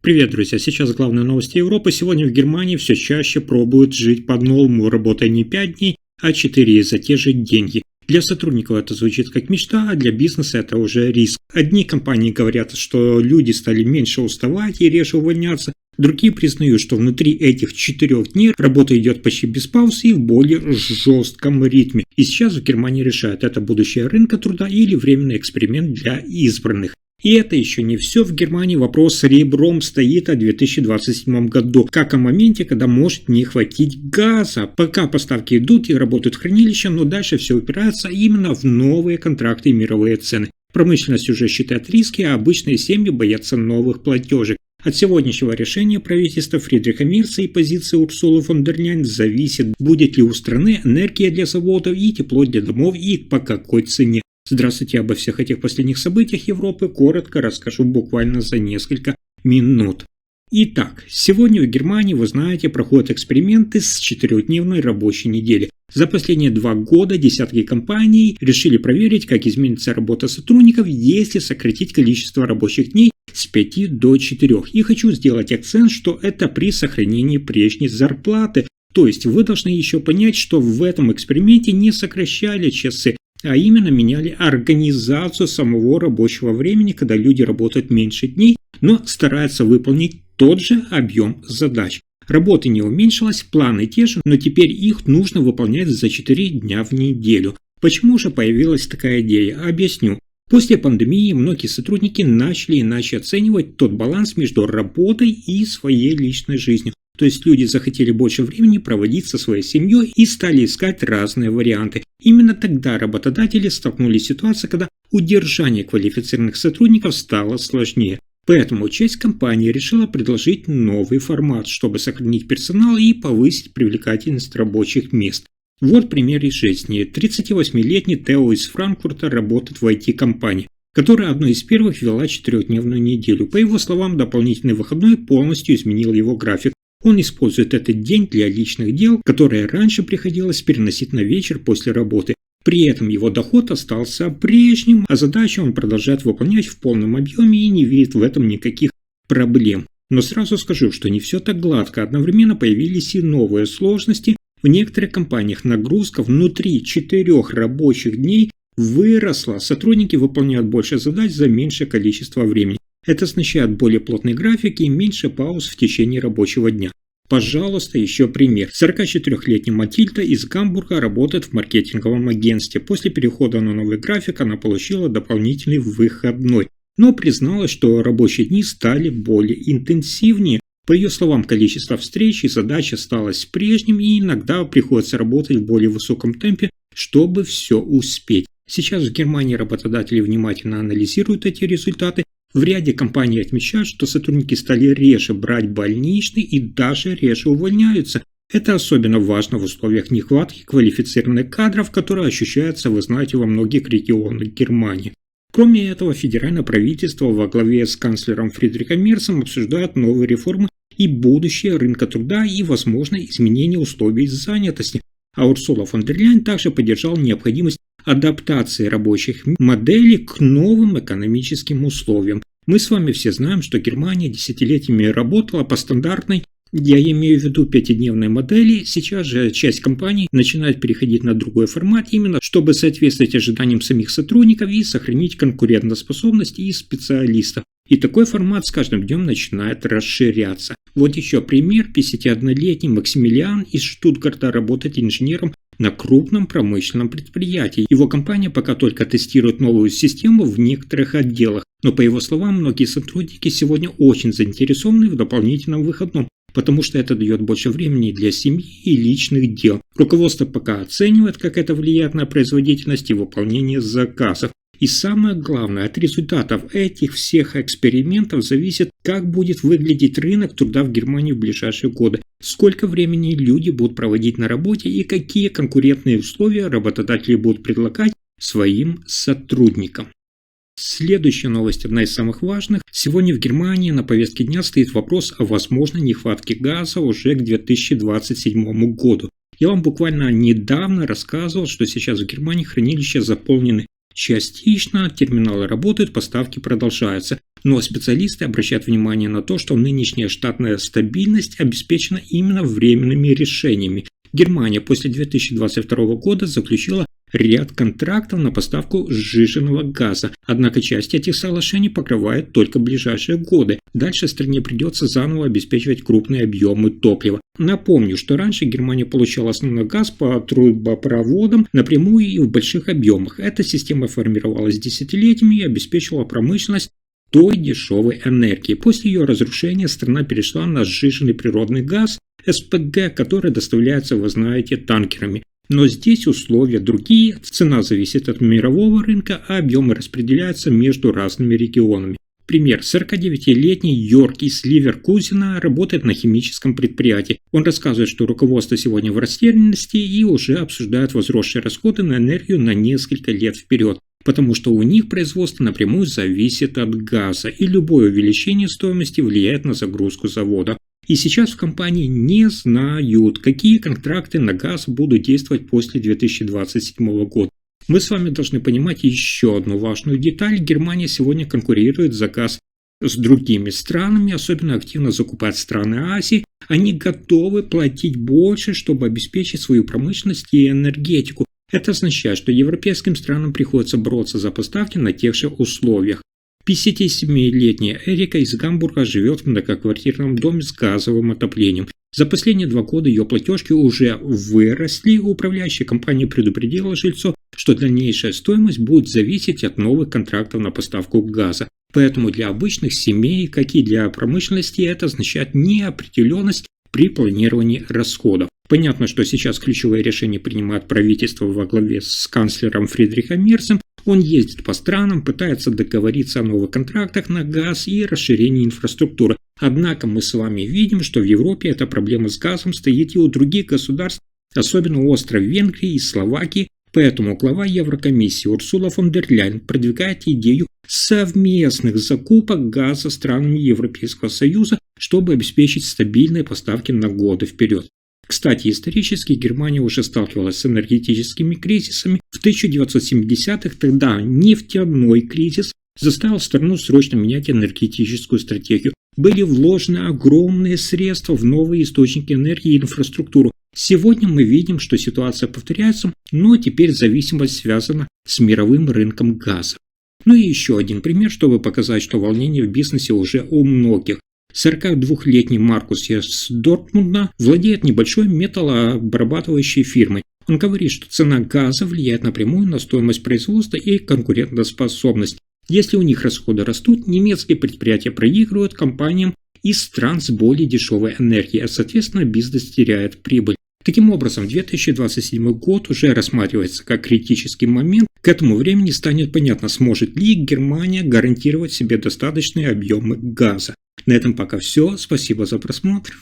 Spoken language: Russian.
Привет, друзья! Сейчас главные новости Европы. Сегодня в Германии все чаще пробуют жить по-новому, работая не 5 дней, а 4 за те же деньги. Для сотрудников это звучит как мечта, а для бизнеса это уже риск. Одни компании говорят, что люди стали меньше уставать и реже увольняться, другие признают, что внутри этих 4 дней работа идет почти без пауз и в более жестком ритме. И сейчас в Германии решают, это будущее рынка труда или временный эксперимент для избранных. И это еще не все. В Германии вопрос ребром стоит о 2027 году, как о моменте, когда может не хватить газа. Пока поставки идут и работают хранилища, но дальше все упирается именно в новые контракты и мировые цены. Промышленность уже считает риски, а обычные семьи боятся новых платежек. От сегодняшнего решения правительства Фридриха Мерца и позиции Урсулы фон дер Ляйен зависит, будет ли у страны энергия для заводов и тепло для домов и по какой цене. Здравствуйте, обо всех этих последних событиях Европы коротко расскажу буквально за несколько минут. Итак, сегодня в Германии, вы знаете, проходят эксперименты с 4-дневной рабочей недели. За последние 2 года десятки компаний решили проверить, как изменится работа сотрудников, если сократить количество рабочих дней с 5 до 4. И хочу сделать акцент, что это при сохранении прежней зарплаты. То есть вы должны еще понять, что в этом эксперименте не сокращали часы, а именно меняли организацию самого рабочего времени, когда люди работают меньше дней, но стараются выполнить тот же объем задач. Работа не уменьшилась, планы те же, но теперь их нужно выполнять за 4 дня в неделю. Почему же появилась такая идея? Объясню. После пандемии многие сотрудники начали иначе оценивать тот баланс между работой и своей личной жизнью. То есть люди захотели больше времени проводить со своей семьей и стали искать разные варианты. Именно тогда работодатели столкнулись с ситуацией, когда удержание квалифицированных сотрудников стало сложнее. Поэтому часть компаний решила предложить новый формат, чтобы сохранить персонал и повысить привлекательность рабочих мест. Вот пример из жизни. 38-летний Тео из Франкфурта работает в IT-компании, которая одной из первых ввела 4-дневную неделю. По его словам, дополнительный выходной полностью изменил его график. Он использует этот день для личных дел, которые раньше приходилось переносить на вечер после работы. При этом его доход остался прежним, а задачи он продолжает выполнять в полном объеме и не видит в этом никаких проблем. Но сразу скажу, что не все так гладко. Одновременно появились и новые сложности. В некоторых компаниях нагрузка внутри 4 рабочих дней выросла. Сотрудники выполняют больше задач за меньшее количество времени. Это означает более плотный график и меньше пауз в течение рабочего дня. Пожалуйста, еще пример. 44-летняя Матильда из Гамбурга работает в маркетинговом агентстве. После перехода на новый график она получила дополнительный выходной, но призналась, что рабочие дни стали более интенсивнее. По ее словам, количество встреч и задач осталось прежним, и иногда приходится работать в более высоком темпе, чтобы все успеть. Сейчас в Германии работодатели внимательно анализируют эти результаты. В ряде компаний отмечают, что сотрудники стали реже брать больничный и даже реже увольняются. Это особенно важно в условиях нехватки квалифицированных кадров, которые ощущаются, вы знаете, во многих регионах Германии. Кроме этого, федеральное правительство во главе с канцлером Фридрихом Мерцем обсуждает новые реформы и будущее рынка труда и, возможно, изменение условий занятости. А Урсула фон дер Ляйен также поддержал необходимость адаптации рабочих моделей к новым экономическим условиям. Мы с вами все знаем, что Германия десятилетиями работала по стандартной, я имею в виду 5-дневной модели. Сейчас же часть компаний начинает переходить на другой формат, именно чтобы соответствовать ожиданиям самих сотрудников и сохранить конкурентоспособность и специалистов. И такой формат с каждым днем начинает расширяться. Вот еще пример. 51-летний Максимилиан из Штутгарта работает инженером на крупном промышленном предприятии. Его компания пока только тестирует новую систему в некоторых отделах, но по его словам, многие сотрудники сегодня очень заинтересованы в дополнительном выходном, потому что это дает больше времени для семьи и личных дел. Руководство пока оценивает, как это влияет на производительность и выполнение заказов. И самое главное, от результатов этих всех экспериментов зависит, как будет выглядеть рынок труда в Германии в ближайшие годы, сколько времени люди будут проводить на работе и какие конкурентные условия работодатели будут предлагать своим сотрудникам. Следующая новость, одна из самых важных. Сегодня в Германии на повестке дня стоит вопрос о возможной нехватке газа уже к 2027 году. Я вам буквально недавно рассказывал, что сейчас в Германии хранилища заполнены частично, терминалы работают, поставки продолжаются. Но специалисты обращают внимание на то, что нынешняя штатная стабильность обеспечена именно временными решениями. Германия после 2022 года заключила ряд контрактов на поставку сжиженного газа, однако часть этих соглашений покрывает только ближайшие годы. Дальше стране придется заново обеспечивать крупные объемы топлива. Напомню, что раньше Германия получала основной газ по трубопроводам напрямую и в больших объемах. Эта система формировалась десятилетиями и обеспечивала промышленность той дешевой энергии. После ее разрушения страна перешла на сжиженный природный газ СПГ, который доставляется, вы знаете, танкерами. Но здесь условия другие, цена зависит от мирового рынка, а объемы распределяются между разными регионами. Пример. 49-летний Йорк из Ливеркузена работает на химическом предприятии. Он рассказывает, что руководство сегодня в растерянности и уже обсуждает возросшие расходы на энергию на несколько лет вперед, потому что у них производство напрямую зависит от газа, и любое увеличение стоимости влияет на загрузку завода. И сейчас в компании не знают, какие контракты на газ будут действовать после 2027 года. Мы с вами должны понимать еще одну важную деталь. Германия сегодня конкурирует за газ с другими странами, особенно активно закупают страны Азии. Они готовы платить больше, чтобы обеспечить свою промышленность и энергетику. Это означает, что европейским странам приходится бороться за поставки на тех же условиях. 57-летняя Эрика из Гамбурга живет в многоквартирном доме с газовым отоплением. За последние 2 года ее платежки уже выросли. Управляющая компания предупредила жильцов, что дальнейшая стоимость будет зависеть от новых контрактов на поставку газа. Поэтому для обычных семей, как и для промышленности, это означает неопределенность при планировании расходов. Понятно, что сейчас ключевые решения принимает правительство во главе с канцлером Фридрихом Мерцем. Он ездит по странам, пытается договориться о новых контрактах на газ и расширении инфраструктуры. Однако мы с вами видим, что в Европе эта проблема с газом стоит и у других государств, особенно остро в Венгрии и Словакии. Поэтому глава Еврокомиссии Урсула фон дер Ляйен продвигает идею совместных закупок газа странами Европейского Союза, чтобы обеспечить стабильные поставки на годы вперед. Кстати, исторически Германия уже сталкивалась с энергетическими кризисами. В 1970-х тогда нефтяной кризис заставил страну срочно менять энергетическую стратегию. Были вложены огромные средства в новые источники энергии и инфраструктуру. Сегодня мы видим, что ситуация повторяется, но теперь зависимость связана с мировым рынком газа. Ну и еще один пример, чтобы показать, что волнение в бизнесе уже у многих. 42-летний Маркус из Дортмунда владеет небольшой металлообрабатывающей фирмой. Он говорит, что цена газа влияет напрямую на стоимость производства и конкурентоспособность. Если у них расходы растут, немецкие предприятия проигрывают компаниям из стран с более дешевой энергией, а соответственно бизнес теряет прибыль. Таким образом, 2027 год уже рассматривается как критический момент. К этому времени станет понятно, сможет ли Германия гарантировать себе достаточные объемы газа. На этом пока все. Спасибо за просмотр.